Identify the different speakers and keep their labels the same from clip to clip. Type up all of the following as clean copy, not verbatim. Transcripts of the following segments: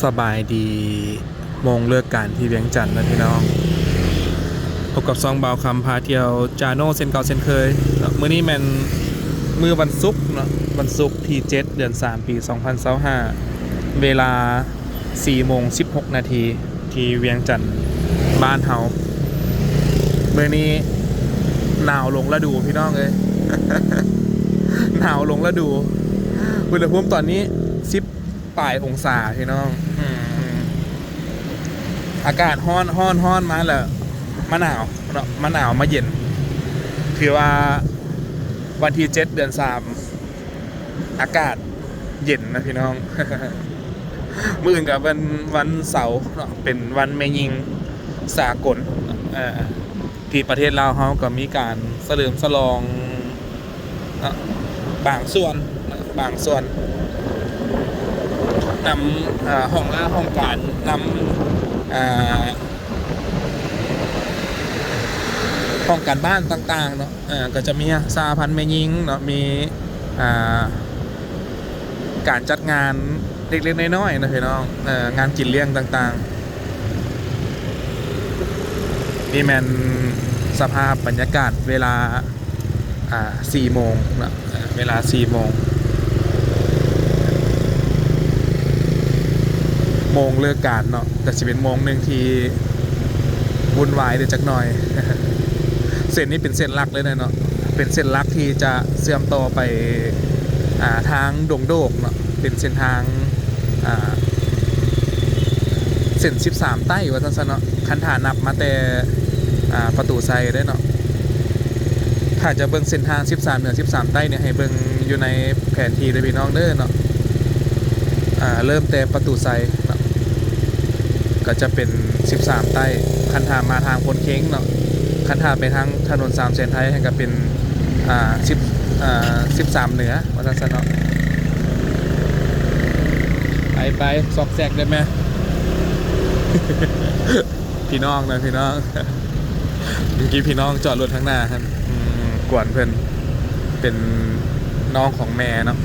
Speaker 1: สบายดีมงเลือกการที่เวียงจันทร์นะพี่น้องพบกับซองเบาคำพาเที่ยวจาโน่เซนเก่าเซนเคยมื้อนี้แมนมื้อวันศุกร์เนาะวันศุกร์ที่7เดือน3ปี2025เวลา4:16 นาทีที่เวียงจันทร์บ้านเฮามื้อนี้หนาวลงฤดูพี่น้องเอ้ย หนาวลงฤดูอุณหภูมิตอนนี้10 ปลายองศาพี่น้องอากาศฮ้อนมาแล้วมะนาวเนาะมะนาวมาเย็นคือว่าวันที่7เดือน3อากาศเย็นนะพี่น้อง มื้ออื่นกับวันเสาร์เนาะเป็นวันแม่ยิงสากลที่ประเทศลาวเฮาก็มีการเฉลิมฉลองบางส่วนนำห้องล่าห้องการนำห้องการบ้านต่างๆเนาะก็จะมีสหพันธ์แม่ยิงเนาะมีการจัดงานเล็กๆน้อยๆนะพี่น้องงานกินเลี้ยงต่างๆนี่แมนสภาพบรรยากาศเวลา4 โมงนะเวลา4 โมงเลิกการเนาะแต่จะเป็นโมงหนึ่งที่วุ่นวายเดี๋ยวจักหน่อย เส้นนี้เป็นเส้นหลักเลยเนาะเป็นเส้นหลักที่จะเชื่อมต่อไปทางดงโดกเนาะเป็นเส้นทางเส้น13ใต้ว่าซั่นเนาะคันฐานับมาแต่ประตูไซได้เนาะถ้าจะเบิ่งเส้นทาง13เหนือ13ใต้เนี่ยให้เบิ่งอยู่ในแผนที่เลยพี่น้องเด้อเนาะเริ่มแต่ประตูไซเนาะก็จะเป็น13ใต้คันฐานมาทางพลเค้งเนาะคันฐานไปทางถนน3เส้นไทยให้ก็เป็น13เหนือว่าซั่นเนาะไปซอกแซกได้ไหม พี่น้องนะพี่น้อง เมื่อกี้พี่น้องจอดรถข้างหน้าครับกวนเพื่อนเป็นน้องของแม่เนาะ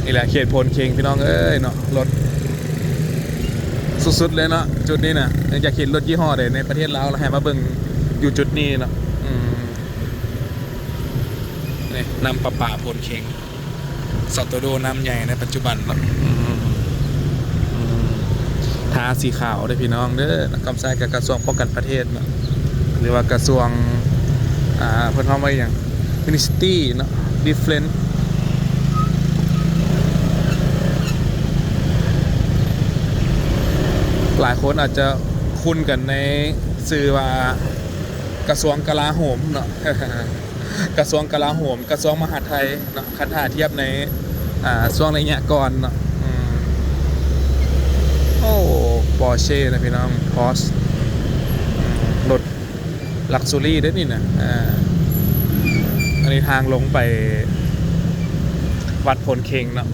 Speaker 1: นี่แหละเขตพลเค้งพี่น้องเอ้ยเนาะรถสุดๆเลยเนาะจุดนี้นะอยากเห็นรถยี่ห้อใดในประเทศลาวแล้วให้มาเบิ่งอยู่จุดนี้เนาะนี่นำป่าพลเค้งสัตว์โดน้ำใหญ่ในปัจจุบันเนาะทาสีขาวได้พี่น้องเด้อกำไซกับกระทรวงป้องกันประเทศเนาะหรือว่ากระทรวงเพิ่นว่าอย่าง Ministry เนาะ Defense หลายคนอาจจะคุ้นกันในชื่อว่ากระทรวงกลาโหมเนาะ กระทรวงกลาโหมกระทรวงมหาดไทยเนาะคันหาเทียบในช่วงระยะก่อนเนาะโอ้ปอร์เช่นะพี่น้องพอสรถลักซ์ซูรี่ด้วยนี่นะอันนี้ทางลงไปวัดพลเค้งเนาะ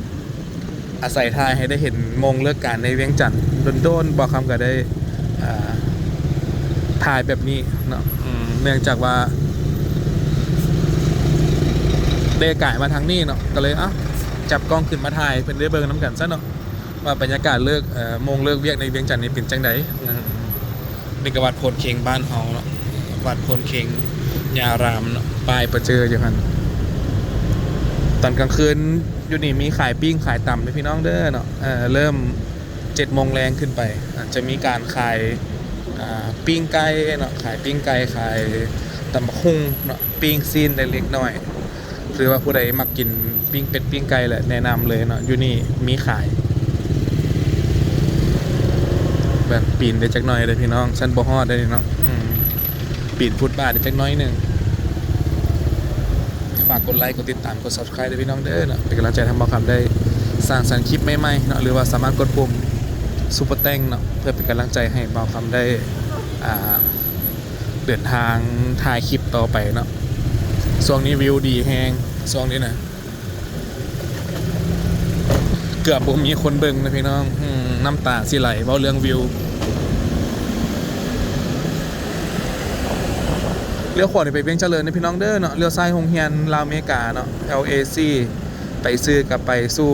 Speaker 1: อาศัยทายให้ได้เห็นมงเลิกการในเวียงจันทร์โดนบอกคำก็ได้ถ่ายแบบนี้เนาะเนื่องจากว่าได้กายมาทางนี้เนาะก็เลยจับกล้องขึ้นมาถ่ายเป็นได้เบิร์น้ำกันซะเนาะว่าบรรยากาศเลิกมงเลิกเวียกในเวียงจันทร์นี่เป็นจังไดนี่ก็วัดโพนเค้งบ้านเฮาเนาะวัดโพนเค้งยารามเนาะป้ายประเจออย่างนั้นตอนกลางคืนอยู่นี่มีขายปิ้งขายต่ำเลยพี่น้องเด้อเนาะเริ่ม7 โมงแรงขึ้นไปจะมีการขายปิ้งไก่เนาะขายปิ้งไก่ขายตำบักหุ่งเนาะปิ้งซีนเล็กๆน้อยหรือว่าผู้ใดมักกินปิ้งเป็ดปิ้งไก่แหละแนะนำเลยเนาะอยู่นี่มีขายแบบปีนได้จักหน่อยเลยพี่น้องชั้นบ่ฮอดได้เนาะปีนฟุตบาทได้จักน้อยนึงฝากกดไลค์กดติดตามกด Subscribe ด้วยพี่น้องเด้อเนาะเป็นกำลังใจทำบ่คำได้สร้างสรรค์คลิปใหม่ๆเนาะหรือว่าสามารถกดปุ่มซุปเปอร์แตงเนาะเพื่อเป็นกำลังใจให้บ่คำได้เดินทางถ่ายคลิปต่อไปเนาะช่วงนี้วิวดีแฮงช่วงนี้นะเกือบบ่มีคนเบิ่งนะพี่น้องน้ำตาสิไหลเพราะเรื่องวิวเลี้ยวขวาไปเวียงเจริญนะพี่น้องเด้อเนาะเลี้ยวซ้ายโรงเรียนลาวอเมริกาเนาะ LAC ไปซื้อกับไปสู่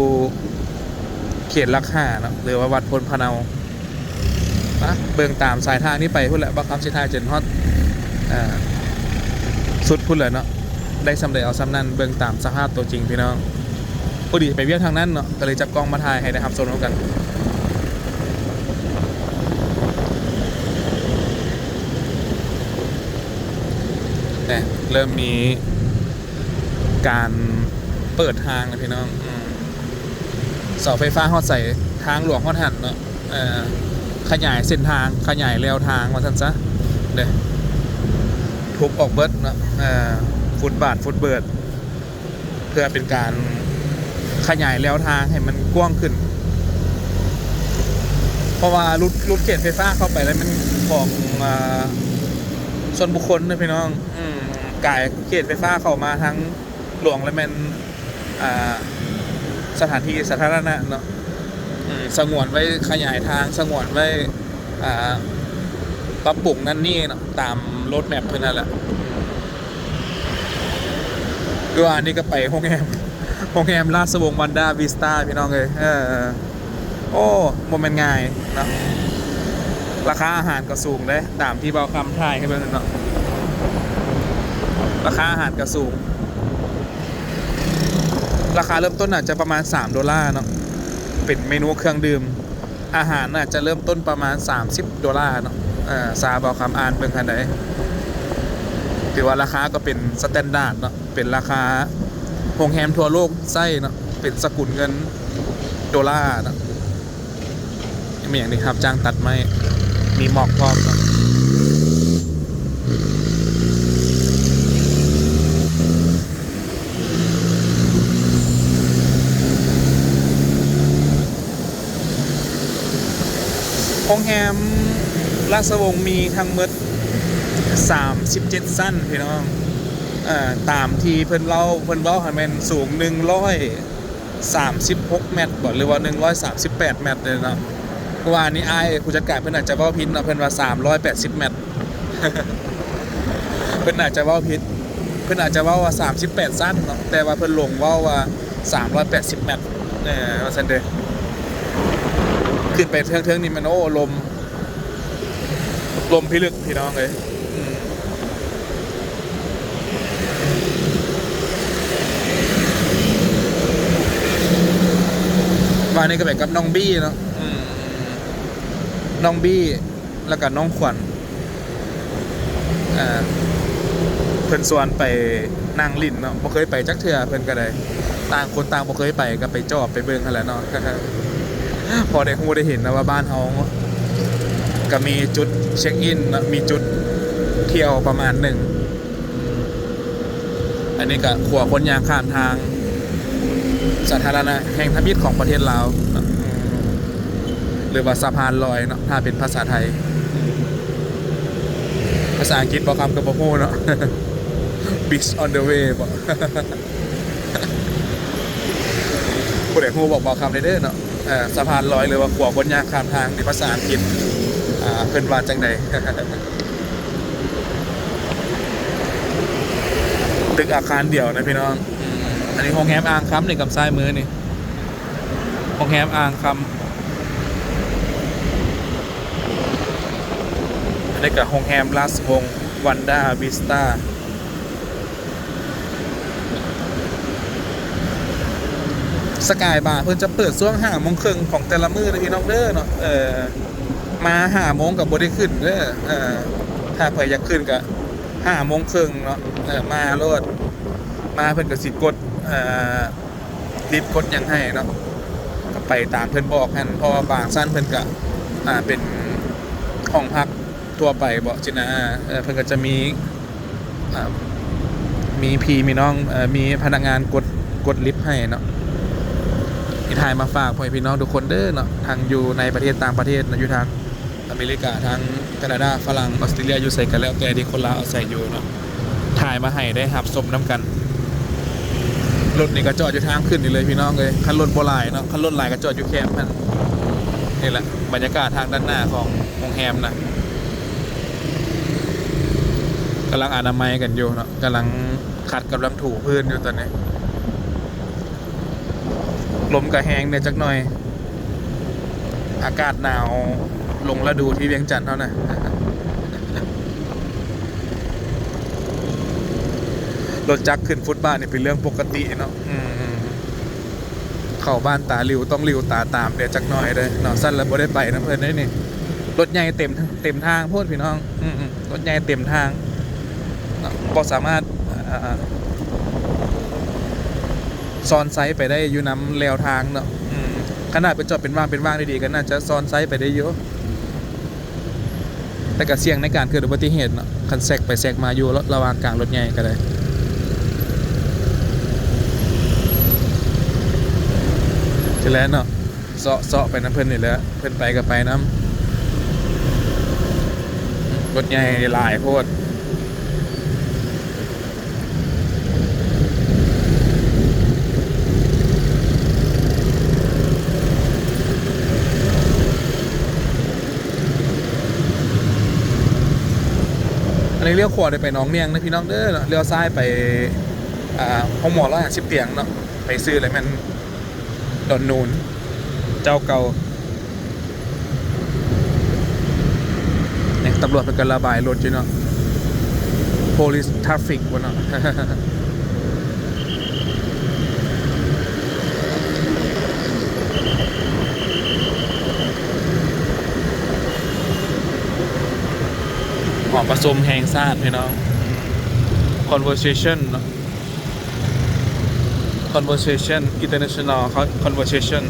Speaker 1: เขตลักห้าเนาะหรือว่าวัดพลพะเนานะเบิ่งตามสายทางนี้ไปพุ่นแหละบักคำสิทายจนฮอดสุดพุ่นเลยเนาะได้สำเร็จเอาสำนันเบิ่งตามสภาพตัวจริงพี่น้องพอดีไปเวียกทางนั้นเนาะก็เลยจับกล้องมาถ่ายให้ได้ครับโซนร่วมกันเนี่ยเริ่มมีการเปิดทางนะพี่น้องเสาไฟฟ้าฮอดใส่ทางหลวงฮอดหันเนาะขยายเส้นทางขยายแนวทางมาสั้นซะเด้ทุบออกเบิร์ดเนาะฟุตบาทฟุตเบิร์ดเพื่อเป็นการขยายแนวทางให้มันกว้างขึ้นเพราะว่ารุดเขตไฟฟ้าเข้าไปแล้วมันของส่วนบุคคลนะพี่น้องกายเขตไฟฟ้าเข้ามาทั้งหลวงและมันสถานที่สาธารณะเนาะสงวนไว้ขยายทางสงวนไว้ปรับปรุงนั่นนี่เนาะตามรถแมพเพื่อนนั่นแหละด้วยอันนี้ก็ไปโรงแรมราชวงศ์วันดาวิสตาพี่น้องเลยโอ้โมเมนต์ง่ายเนาะราคาอาหารก็สูงเลยตามที่เบาคำถ่ายให้เพื่อนเนาะราคาอาหารก็สูงราคาเริ่มต้นอาจจะประมาณ$3เนาะเป็นเมนูเครื่องดื่มอาหารอาจจะเริ่มต้นประมาณ$30เนาะซาเบาคำอ่านเป็นขนาดไหนถือว่าราคาก็เป็นสแตนดาร์ดเนาะเป็นราคาโรงแรมทั่วโลกไส้เนาะเป็นสกุลเงิน$เนาะมีอย่างนี้ครับจ้างตัดไม้มีหมอกพร้อมเนาะโรงแรมราชวงศ์มีทั้งหมด37สั้นพี่น้องตามที่เพิ่นเล่าให้มันสูง136เมตรบ่หรือว่า138เมตรเลยเนาะว่านี่อ้ายผู้จัดการเพิ่นอาจจะเว้าผิดเนาะเพิ่นว่า380เมตร เพิ่นอาจจะเว้าผิดเพิ่นอาจจะเว้าว่า38สั้นเนาะแต่ว่าเพิ่นลงเว้าว่า380เมตรว่าซั่นเด้อขึ้นไปเทิงๆนี่มันโอ้ลมพิลึกพี่น้องเลยมานี่ก็แบบกับน้องบี้เนาะน้องบี้แล้วก็น้องขวัญเพิ่นส่วนไปนั่งลิ้นเนาะบ่เคยไปจักเทื่อเพิ่นก็ได้ต่างคนต่างบ่เคยไปก็ไปจอบไปเบิ่งหั่นแหละเนาะ พอได้ฮู้ได้เห็นนะว่าบ้านเฮาก็มีจุดเช็คอินนะมีจุดเที่ยวประมาณหนึ่งอันนี้ก็ขัวคนยางข้ามทางสาธารณะแห่งทมิตรของประเทศลาวหรือว่าสะพานลอยเนาะถ้าเป็นภาษาไทยภาษาอังกฤษบอกคำกับบ่ฮู้เนาะ Bridge on the way บอก ผู้ใดฮู้บอกคำได้เด้อเนาะสะพานลอยหรือว่าขัวคนยางข้ามทางในภาษาอังกฤษเพิ่นว่าจังใด ตึกอาคารเดี่ยวนะพี่น้องอันนี้โรงแรมอ่างคำในกับซ้ายมือนี่โรงแรมอ่างคำอันนี้กับโรงแรมราชวงศ์วันดาวิสตาสกายบาร์เพิ่นจะเปิดช่วง5 โมงครึ่งของแต่ละมื้อนะพี่น้องเด้อเนาะมา5 โมงกับบ่ได้ขึ้นเด้อถ้าเผื่ออยากขึ้นก็5 โมงครึ่งเนาะมาโลดมาเพิ่นก็สิกดลิฟต์กดหยังให้เนาะก็ไปตามเพิ่นบอกหั่นเพราะว่าบางสั้นเพิ่นก็เป็นห้องพักทั่วไปบ่จินะเพิ่นก็จะมีพี่มีน้องมีพนักงานกดลิฟต์ให้เนาะที่ถ่ายมาฝากพ่อพี่น้องทุกคนเด้อเนาะทางอยู่ในประเทศต่างประเทศนะอยู่ทางอเมริกาทางแคนาดาฝรั่งออสเตรเลียอยู่ใส่กันแล้วแต่ที่คนลาวอาศัยอยู่เนาะถ่ายมาให้ได้รับชมน้ำกันรถนี่ก็จอดอยู่ทางขึ้นนี่เลยพี่น้องเลยคันรถโบราณเนาะคันรถหลายก็จอดอยู่แคมป์มันนี่แหละบรรยากาศทางด้านหน้าของโรงแรมนะกำลังอนามัยกันอยู่เนาะกำลังขัดกำลังถูพื้นอยู่ตอนนี้ลมกระแหงเนี่ยจักหน่อย อากาศหนาวลงฤดูที่เวียงจันทน์เท่านั้นรถจักรขึ้นฟุตบาทนี่เป็นเรื่องปกติเนาะเข้าบ้านตาหลิวต้องหลิวตาตามเดี๋ยวจักหน่อยเลยเนาะสั้นแล้วบ่ได้ไปนะเพื่อนได้นี่รถใหญ่เต็มทางพูดพี่น้องรถใหญ่เต็มทางบ่สามารถซ้อนไซส์ไปได้อยู่น้ำแนวทางเนาะขนาดเป็นจอดเป็นว่างดีๆก็น่าจะซ้อนไซส์ไปได้เยอะแต่ก็เสี่ยงในการเกิดอุบัติเหตุเนาะคันแซกไปแซกมาอยู่ระหว่างกลางรถใหญ่ก็ได้จะแล้วเนาะเซาะไปน้ำเพิ่นนี่แหละเพิ่นไปกับไปน้ำรถใหญ่หลายโพดอันนี้เลี้ยวขวาได้ไปน้องเมียงนะพี่น้องเด้อเลี้ยวซ้ายไปห้องหมอ150 เตียงเนาะไปซื้ออะไรมันดอนนูนเจ้าเก่าเนี่ยตำรวจเป็นการระบายรถอยู่เนาะ police traffic วะเนาะ หอมผสมแห้งซ่านพี่น้อง conversation เนาะ conversation international conversation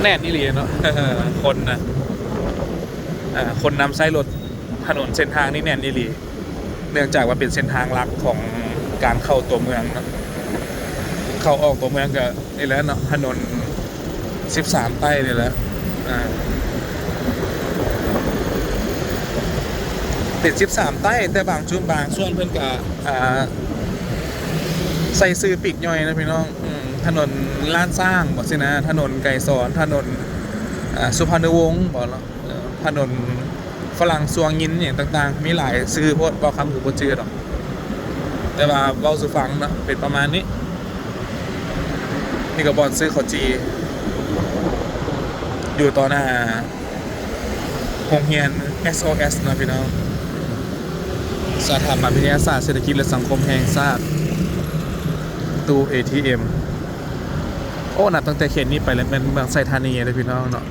Speaker 1: แน่นนี่เลยเนาะ คนนะคนนำไส้รถถนนเส้นทางนี่แน่นนี่เลยเนื่องจากว่าเป็นเส้นทางหลักของการเข้าตัวเมืองเนาะเข้าออกตัวเมืองก็นี่แหละเนาะถนน13 ใต้นี่แหละติด13 ใต้แต่บางช่วงเพิ่นก็ใส่ซื้อปีกย่อยนะพี่น้องถนนล้านสร้างบอกสินะถนนไก่สอนถนนสุพรรณวงศ์บอกแล้วถนนฝรั่งสวงยินอย่างต่างๆมีหลายซื้อพวกบอกคำคือโปรเจกต์หรอกแต่ว่าเบาสุฟังนะเป็นประมาณนี้นี่ก็บอลซื้อขอจีอยู่ต่อหน้าโรงเรียน SOS นะพี่น้องสถาบันวิทยาศาสตร์เศรษฐกิจและสังคมแห่งชาติตู้ ATM โอ้นับตั้งแต่เขตนี้ไปแล้วเป็นเมืองไซธานีเลยพี่น้องเนาะ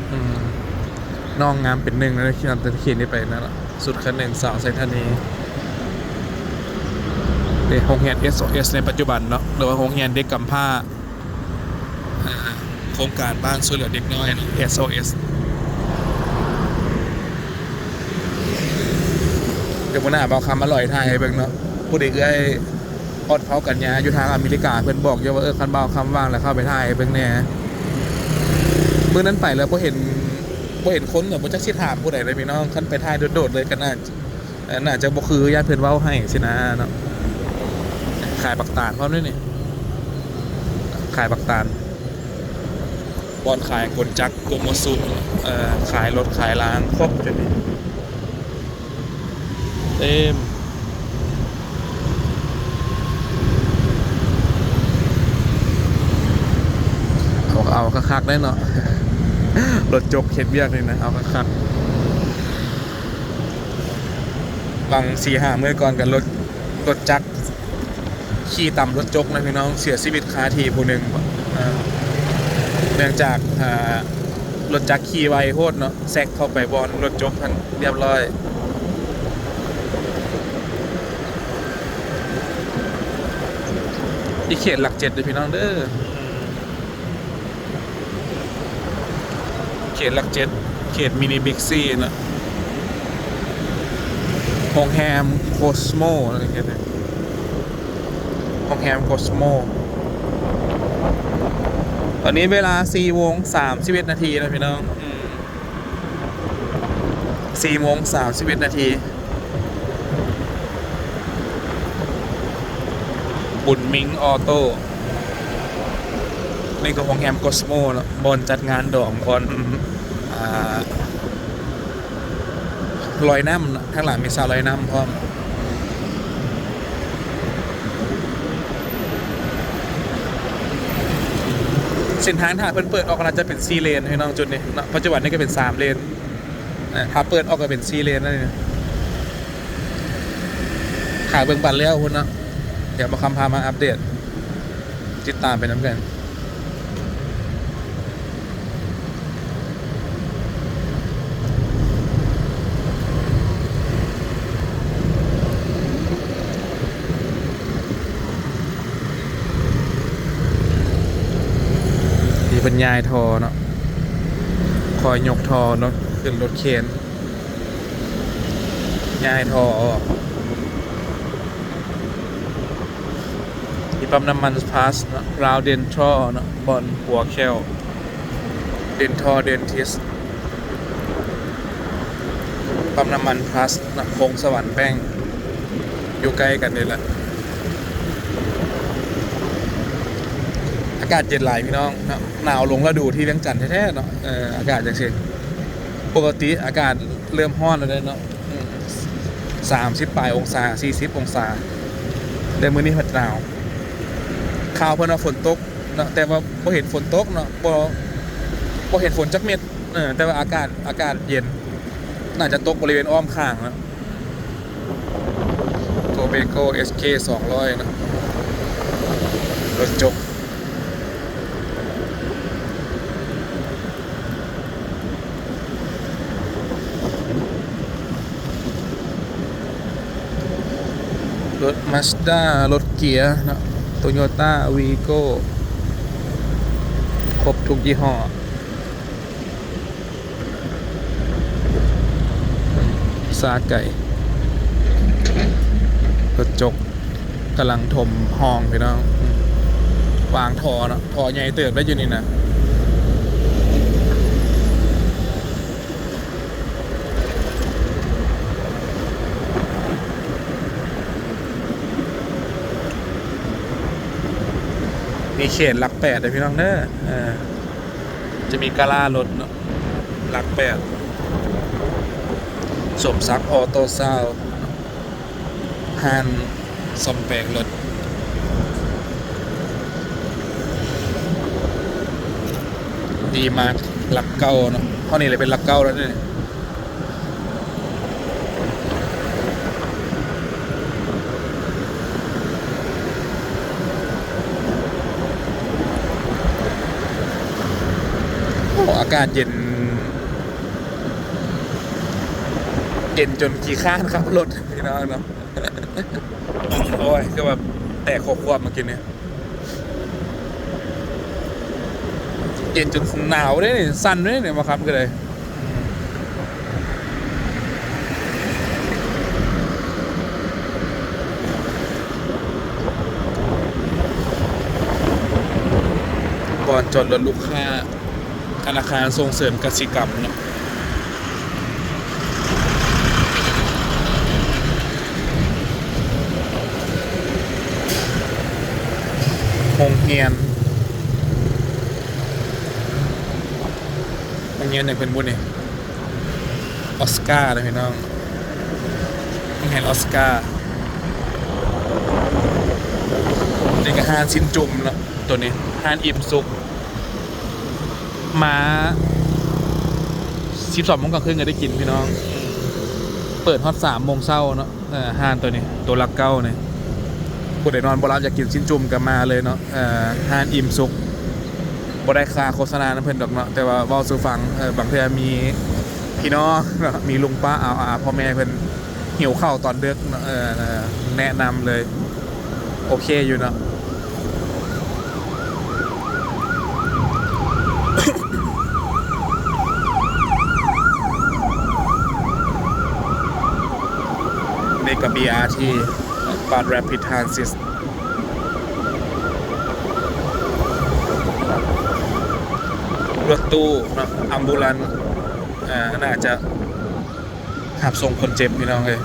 Speaker 1: น้องงามเป็นหนึ่งนะที่นับตั้งแต่เขตนี้ไปนั่นแหละสุดคันหนึ่งสาวไซธานีเด็กโรงเรียน SOS ในปัจจุบันเนาะหรือว่าโรงเรียนเด็กกำพร้าโครงการบ้านช่วยเหลือเด็กน้อย SOS เดี๋ยววันหน้าบอกคำอร่อยไทยเบิ่งเนาะผู้เด็กเอ้ยอดเผากันยาอยู่ทางอเมริกาเพิ่นบอกอยู่ว่าคันเบาคำว่างแล้วเข้าไปไทยเบิ่งแน่มื้อนั้นไปแล้วบ่เห็นคนแบบบ่จักสิถามผู้ใดเลยพี่น้องคันไปไทยโดดๆเลยก็น่าจะบ่คือญาติเพิ่นเว้าให้สินะเนาะขายบักตาลพร้อมด้วยนี่ขายบักตาลบอนขายกลจักรโกโมซุขายรถขายล้างครบจนนี่เต็มเอาคักๆได้เนาะ รถจกเข็ดเบียกเลยนะเอาคักๆบาง4-5 มื้อก่อนกันรถจักรขี่ต่ำรถจกนะพี่น้องเสียชีวิตคาที่ผู้หนึ่งเนื่องจากรถจักรขี่ไวโคตรเนาะแซกเข้าไปบอลรถจกทันเรียบร้อยที่เขตหลัก7เลยพี่น้องเด้อเขตหลัก7เขตมินิบิ๊กซีนะโรงแรมโคสโมอะไรเงี้ยโรงแรมโคสโมตอนนี้เวลา4:31 นาทีนะพี่น้อง4:31 นาทีบุญมิงออโต้นี่ก็โรงแรมโคสโมแล้วบอลจัดงานดอกบอลลอยน้ำข้างหลังมีซาลอยน้ำพร้อม เส้นทางถ้าเพิ่นเปิดออกก็จะเป็น4เลนให้น้องจุดนี้เนาะปัจจุบันนี้ก็เป็น3เลนถ้าเปิดออกก็เป็น4เลนนั่นเองขายเบิ่งปันแล้วพุ่นเนาะเดี๋ยวมาคำพามาอัปเดตติดตามไปน้ำกันมีบรรยายทอเนาะคอยยกทอเนาะขึ้นรถเคนยายทอที่ปั๊มน้ำมันพาสเนาะราวเดนทอเนาะบอนหัวแคลเดนทอเดนทิสปั๊มน้ำมันพาสเนาะโค้งสวรรค์แป้งอยู่ใกล้กันนี่แหละอากาศเย็นหลายพี่น้องเนาะหนาวลงแล้วดูที่เวียงจันทร์แท้ๆเนาะอากาศจังซี่ปกติอากาศเริ่มร้อนแล้วเนาะ30ปลายองศา40องศาแต่มื้อนี้มันหนาวข่าวเพิ่นว่าฝนตกเนาะแต่ว่าบ่เห็นฝนตกเนาะบ่เห็นฝนจักเม็ดแต่ว่าอากาศเย็นน่าจะตกบริเวณอ้อมข้างนะโทเบโก SK 200นะรถจกรถ Mazda รถเกียร์นะ Toyota Vigo ครบทุกยี่ห้อซาไก่รถจกกำลังถมห้องพี่น้องวางท่อเนาะท่อใหญ่เติบได้อยู่นี่นะมีเขตหลัก8เลยพี่น้องเด้อจะมีกาล่ารถเนาะหลัก8สมศักดิ์ออโต้ซาวฮานสมแปลงรถดีมากหลักเก้าเนาะเพราะนี่เลยเป็นหลักเก้าแล้วเนี่ยอากาศเย็นจนขี้ข้านครับรถพี่น้องเนาะโอ้ยก็แบบแตกควบมากินเนี่ยเย็นจนหนาวได้เนี่ยสั่นได้เนี่ยมาครับก็เลยก่อนจอดรถลูกค้าธนาคารส่งเสริมกสิกรรมเนาะโรงเรียนเนี่ยเป็นบุญเนี่ยออสการ์นะพี่น้องโรงเรียนออสการ์นี่ก็ฮานซินจุ่มเนาะตัวนี้ฮานอิ่มสุกมา12 โมงกลางคืนก็ได้กินพี่น้องเปิดฮอต3 โมงเช้าเนาะฮานตัวนี้ตัวลักเก้าเนี่ยผู้ใดนอนบ่หลับอยากกินชิ้นจุ่มกันมาเลยเนาะฮานอิ่มสุกบ่ได้ค่าโฆษณาน้ำเพิ่นดอกเนาะแต่ว่าเว้าสู่ฟังบางเทื่อมีพี่น้องเนาะมีลุงป้าอาพ่อแม่เพิ่นหิวข้าวตอนดึกเนาะแนะนำเลยโอเคอยู่เนาะนี่ก็ BRT Bus Rapid Transit รถตู้เนาะอัมบูลันน่าจะขับส่งคนเจ็บพี่น้องเลย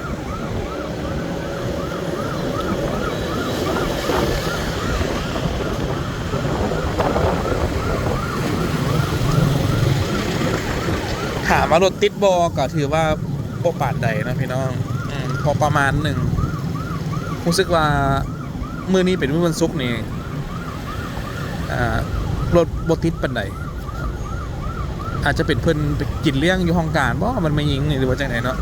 Speaker 1: ถามว่ารถติดบอก็ถือว่าโปปาดใดนะพี่น้องพอประมาณหนึ่งรู้สึกว่ามื้อนี้เป็นมื้อวันศุกร์นี่ รถบติดปันใดอาจจะเป็นเพิ่นไปกินเลี้ยงอยู่ห้องการบ่มันไม่ยิงหรือว่าจังไหนเนาะ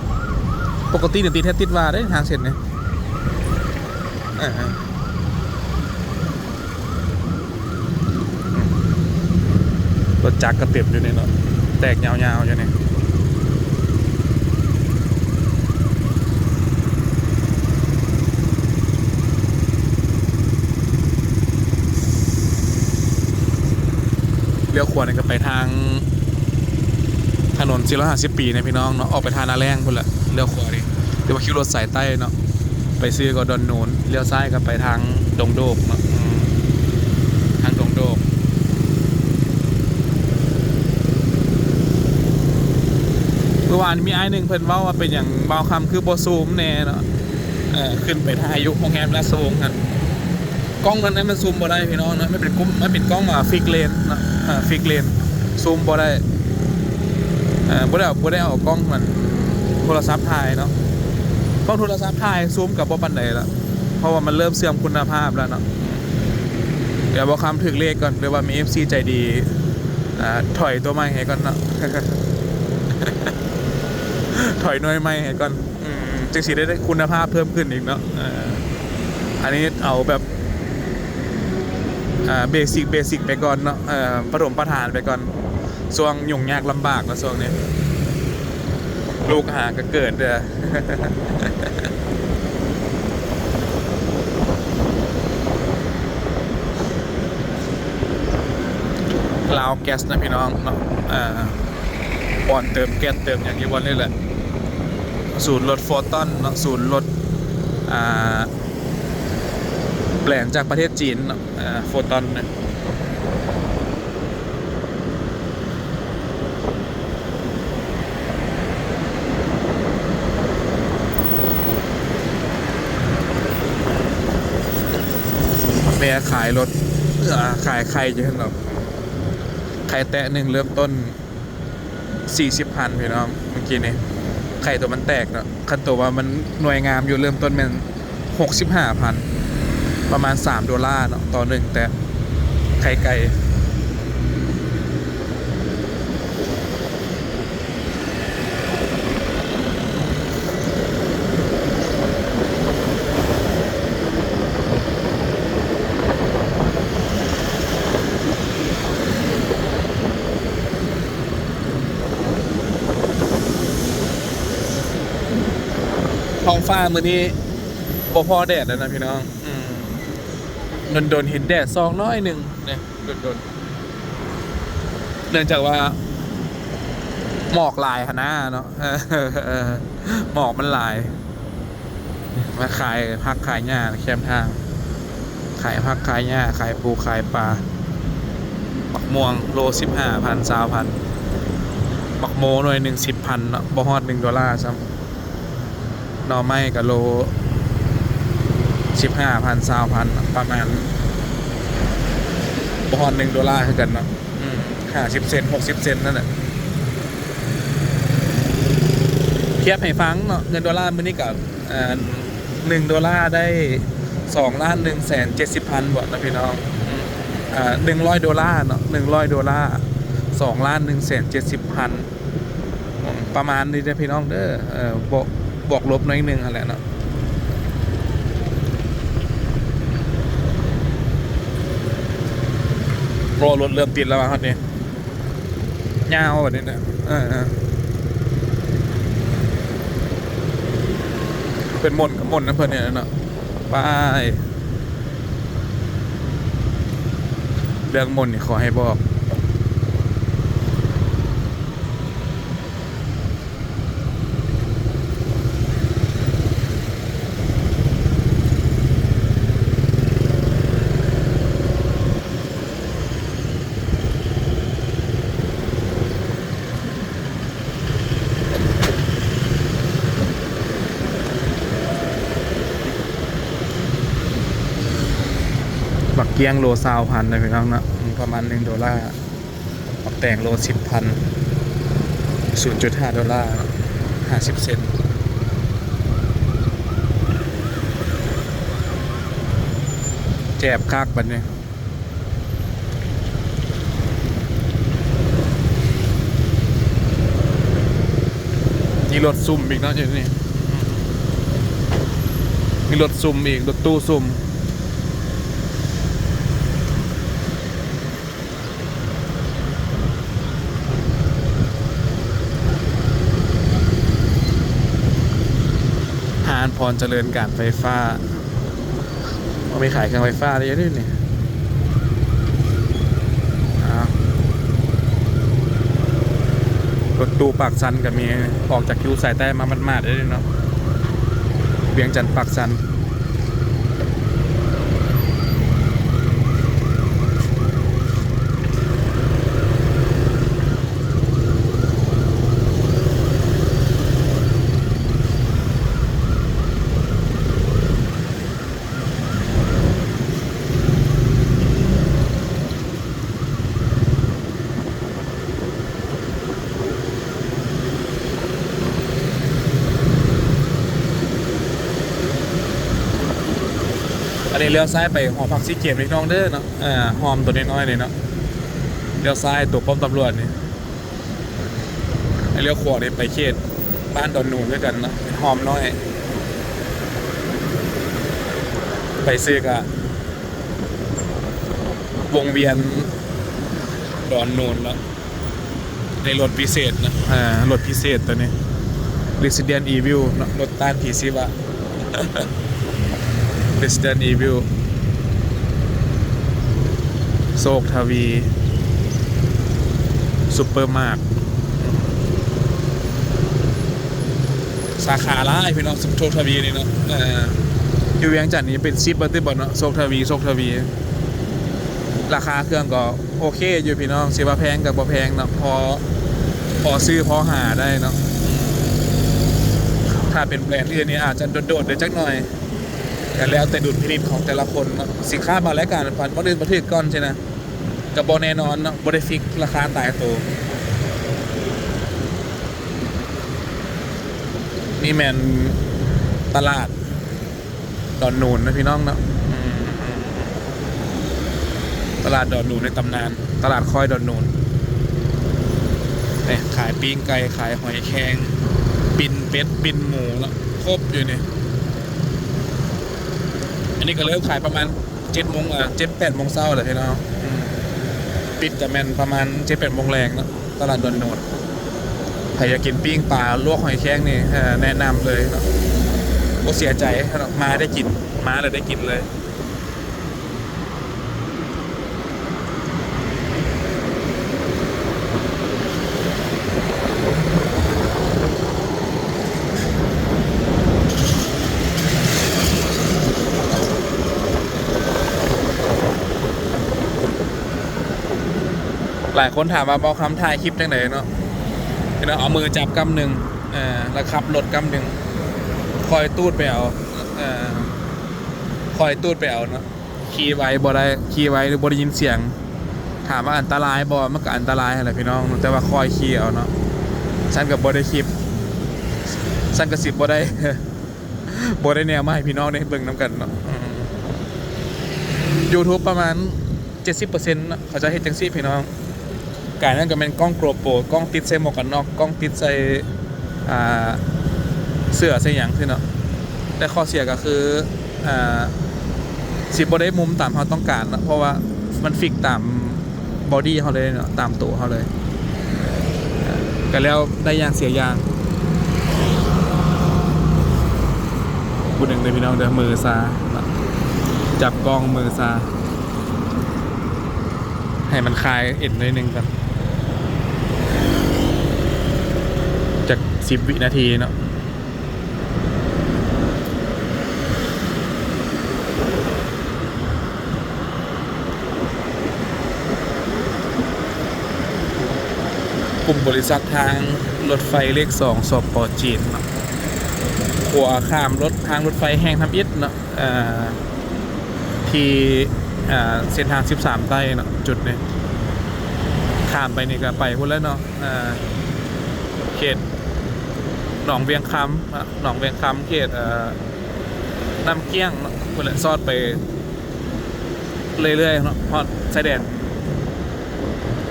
Speaker 1: ปกติเดี๋ยวตีแทบติดว่าได้ทางเส้นเนี่ยรถจักรกระเต็มอยู่เนี่ยเนาะแตกยาวๆอยู่เนี่ยเลี้ยวขวาเนี่ยก็ไปทางถนน450 ปีนะพี่น้องเนาะออกไปทางนาแรงพุ่นละเลี้ยวขวานี่เรียกว่าคิวรถสายใต้เนาะไปซื้อก็ดอนโนนเลี้ยวซ้ายก็ไปทางดงโดกเนาะทางดงโดกเมื่อวานมีไอ้หนึ่งเพิ่นเว้าว่าเป็นอย่างเบาคำคือโบซูมแน่เนาะขึ้นไปทางอายุโรงแรมราชวงศ์กันกล้องนั้นมันซูมบ่ได้พี่น้องเนาะไม่เป็นกล้องฟิกเลนเนาะฟิกเลนซูมบ่ได้บ่ได้เอากล้องมันโทรศัพท์ถ่ายเนาะกล้องโทรศัพท์ถ่ายซูมกับบ่ปานใดละเพราะว่ามันเริ่มเสื่อมคุณภาพแล้วเนาะเดี๋ยวบอกคำถึงเลขก่อนหรือว่ามี FC ใจดีถอยตัวใหม่ให้ก่อนเนาะ ถอยหน่วยใหม่ให้ก่อนจึงสิได้คุณภาพเพิ่มขึ้นอีกเนาะอันนี้เอาแบบเบสิกไปก่อนเนาะประถมประธานไปก่อนช่วงยุ่งยากลำบากนะช่วงนี้ลูกหาก็เกิดเด้อ ลาวแก๊สนะพี่น้องเนาะก่อนเติมแก๊สเติมอย่างที่วันนี้แหละศูนย์รถโฟตอนเนาะศูนย์รถแปลงจากประเทศจีนเนาะโฟตอนนะแม่ขายรถขายไข่เยอะเนาะไข่แตะหนึ่งเริ่มต้น40,000พี่น้องเมื่อกี้นี่ไข่ตัวมันแตกเนาะคันตัวว่ามันหน่วยงามอยู่เริ่มต้นเป็น65,000ประมาณ$3เนาะต่อหนึ่งแต่ไข่ไก่ท้องฟ้ามื้อนี้บ่พอแดดแล้วนะพี่น้องโดนเห็นแดดซองน้อยหนึ่งเนี่ยโดนเนื่องจากว่าหมอกลายหน้าเนาะหมอกมันลายมาขายผักขายหญ้าแคมทางขายผักขายหญ้าขายปูขายปลาบักม่วงโล15,000 20,000บักโมหน่วย1 10,000เนาะบ่ฮอด$1ซ้ำหน่อไม้กับโล15,000 20,000ประมาณบ่ฮอด$1คือกันเนาะ50 เซนต์60 เซนต์นั่นแหละเทียบให้ฟังเนาะเงินดอลลาร์มื้อนี้กับ$1ได้$2,170,000บาทนะพี่น้อง$100เนาะ$100$2,170,000ประมาณนี้เด้อพี่น้องเด้อบวกลบน้อยนึงอะไรเนาะรถเริ่มติดแล้วครับเนี่ยยาวแบบนี้นะเป็นมนกับมนนะเพื่อนเนี่ยเนาะไปเรื่องมนนี่ขอให้บอกบักเกียงโล20,000เลยพี่น้องนะประมาณ$1บักแต่งโล10,000$0.5 50 เซนต์แจบคักบัดนี้ มีรถซุ่มอีกเนาะอย่างนี้มีรถซุ่มอีกรถตู้ซุ่มหานพรเจริญการไฟฟ้าว่าไม่ขายเครื่องไฟฟ้าได้ยังไงเนี่ยรถตู้ปากซันก็มีออกจากคิวสายใต้มามันๆได้เลยเนาะเวียงจันทร์ปากซันอันนี้เลี้ยวซ้ายไปหอพักซีเกมนิดน้องเด้อเนาะหอมตัวน้อยๆเลยเนาะเลี้ยวซ้ายตัวป้อมตำรวจนี่ไอเลี้ยวขวาเนี่ยไปเขตบ้านดอนนูนด้วยกันเนาะหอมน้อยไปซื้อกะวงเวียนดอนนูนแล้วในรถพิเศษนะรถพิเศษตัวนี้ Resident Evil เนาะรถต้านผีสิวะResident Evil โศกทวีซุปเปอร์มาร์ทสาขาละไอพี่น้องโชคทวีนี่เนาะอยู่เวียงจันทน์นี่เป็น10 บัตเตอร์บอลเนาะโชคทวีราคาเครื่องก็โอเคอยู่พี่น้องสิว่าแพงกับบ่แพงเนาะพอซื้อพอหาได้เนาะถ้าเป็นแบรนด์อื่นนี่อาจจะโดดๆเดี๋ยวจักหน่อยแต่แล้วแต่ดุลพินิจของแต่ละคนเนาะสินค้าบางรายการผ่านวันอื่นประเทศก่อนใช่ไหมกับบอแน่นอนเนาะบริฟิกราคาตายตัวนี่แมนตลาดดอนนูนนะพี่น้องเนาะตลาดดอนนูนในตำนานตลาดคอยดอนนูนเนี่ยขายปิ้งไก่ขายหอยแครงปิ่นเป็ดปิ่นหมูแล้วครบอยู่เนี่ยอันนี้ก็เริ่มขายประมาณ7 โมง7-8 โมงเช้าเลยพี่น้องปิดจะแมนประมาณ7-8 โมงแรงนะตลาดดอนนูนใครอยากกินปิ้งปลาลวกหอยแครงนี่แนะนำเลยเนาะโอ้เสียใจมาได้กินมาเลยได้กินเลยหลายคนถามว่าบอกคำถ่ายคลิปจังไหนเนาะเอามือจับกำหนึ่งแล้วขับรถกำหนึ่งคอยตูดไปเอาคอยตูดไปเอาเนาะขี่ไว้บ่ได้ขี่ไว้หรือบ่ได้ยินเสียงถามว่าอันตรายบ่มันก็อันตรายอะไรพี่น้องแต่ว่าคอยขี่เอาเนาะฉันกับบ่ได้คลิปฉันกับ10บ่ได้ บ่ได้แนวมาให้พี่น้องได้เบิ่งน้ำกันเนาะYouTube ประมาณ 70% นะเขาจะเฮ็ดจังซี่พี่น้องการนั้นก็เป็นกล้องโกรโปรกล้องติดใส่หมวกกันน็อกกล้องติดใส่เสื้อใส่หยังคือเนาะแต่ข้อเสียก็คือสิบ่ได้มุมตามเขาต้องการนะเพราะว่ามันฟิกตามบอดี้เขาเลยเนาะตามตัวเขาเลยก็แล้วได้อย่างเสียอย่างผู้หนึ่งเลยพี่น้องเดี๋ยวมือซาจับกล้องมือซาให้มันคลายเอ็นนิดนึงกันจาก10 วินาทีเนาะกลุ่มบริษัททางรถไฟเลข2สป.จีนเนาะขัวข้ามรถทางรถไฟแห่งทำอิฐเนาะที่เส้นทาง13ใต้เนาะจุดนี้ข้ามไปนี่ก็ไปพุ่นแล้วเนาะเขตหนองเวียงคำหนองเวียงคำเขตน้ำเกี้ยงเนาะพุ่นละซอดไปเรื่อยๆเนาะพอชายแดน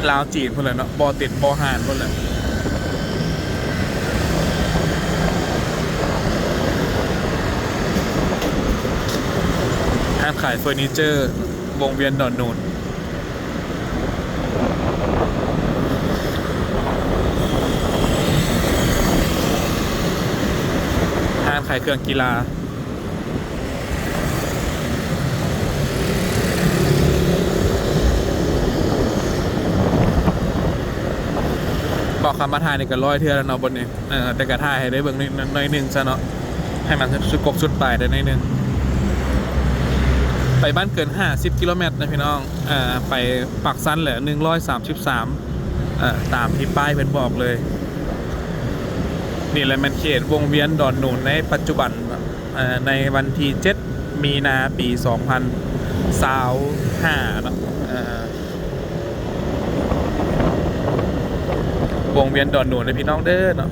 Speaker 1: ลาวจีนพุ่นละเนาะบ่อติดบ่อหานพุ่นละ านขายเฟอร์นิเจอร์วงเวียนดอนนูนห้างขายเครื่องกีฬาบอกคำมาถ่ายในกันร้อยเทื่อแล้วเนาะบนนี้แต่กระถ่ายให้ได้เบิ่งหน่อยหนึ่งซะเนาะให้มันสุดกบสุดปลายได้หน่อยหนึ่งไปบ้านเกิน50กิโลเมตรนะพี่น้องไปปักซันแหละ133ตามที่ป้ายเป็นบอกเลยนี่แหละมันเขตวงเวียนดอนนูนในปัจจุบันในวันที่7มีนาปี2025เนาะวงเวียนดอนนูนในพี่น้องเด้อเนาะ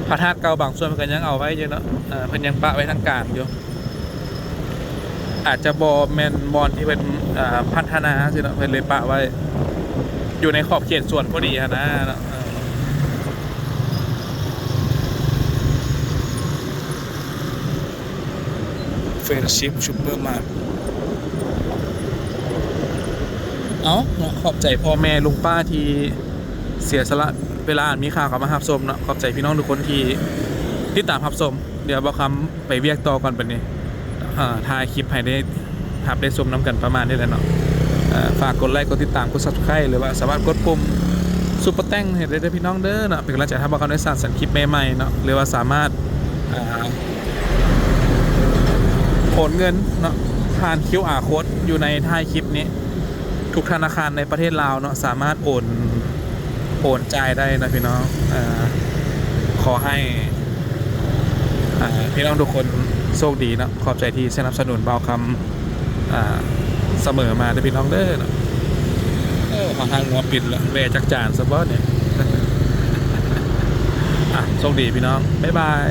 Speaker 1: พระธาตุเก่าบางส่วนมันก็ยังเอาไว้อยู่เนาะเพิ่นยังปะไว้ทางกลางอยู่อาจจะบอแมนบอลที่เป็นพัฒนาสิเนาะเพิ่นเลยปะไว้อยู่ในขอบเขตส่วนพอดีนะเนาะเฟรนชิพซูเปอร์มาร์ทเอาขอบใจพ่อแม่ลุงป้าที่เสียสละเวลามีข่าวกับมาหับสมเนาะขอบใจพี่น้องทุกคนที่ติดตามหับสมเดี๋ยวบอกคำไปเวียกต่อก่อนแบบนี้ถ่ายคลิปให้ได้หับได้ชมน้ำกันประมาณนี้แหละเนาะฝากกดไลค์กดติดตามกด subscribe หรือว่าสามารถกดปุ่มซุปเปอร์แต้งให้ได้พี่น้องเด้อเนาะเป็นกำลังใจให้บอกคำได้สร้างสรรค์คลิปใหม่ๆเนาะหรือว่าสามารถโอนเงินเนาะผ่าน QR code อยู่ในท้ายคลิปนี้ทุกธนาคารในประเทศลาวเนาะสามารถโอนจ่ายได้นะพี่น้องขอให้พี่น้องทุกคนโชคดีนะขอบใจที่สนับสนุนเบาคำเสมอมาด้วยพี่น้องเด้อนะมาทางหัวปิดแล้วเวจักจานสบอสเนี่ยโชคดีพี่น้องบ๊ายบาย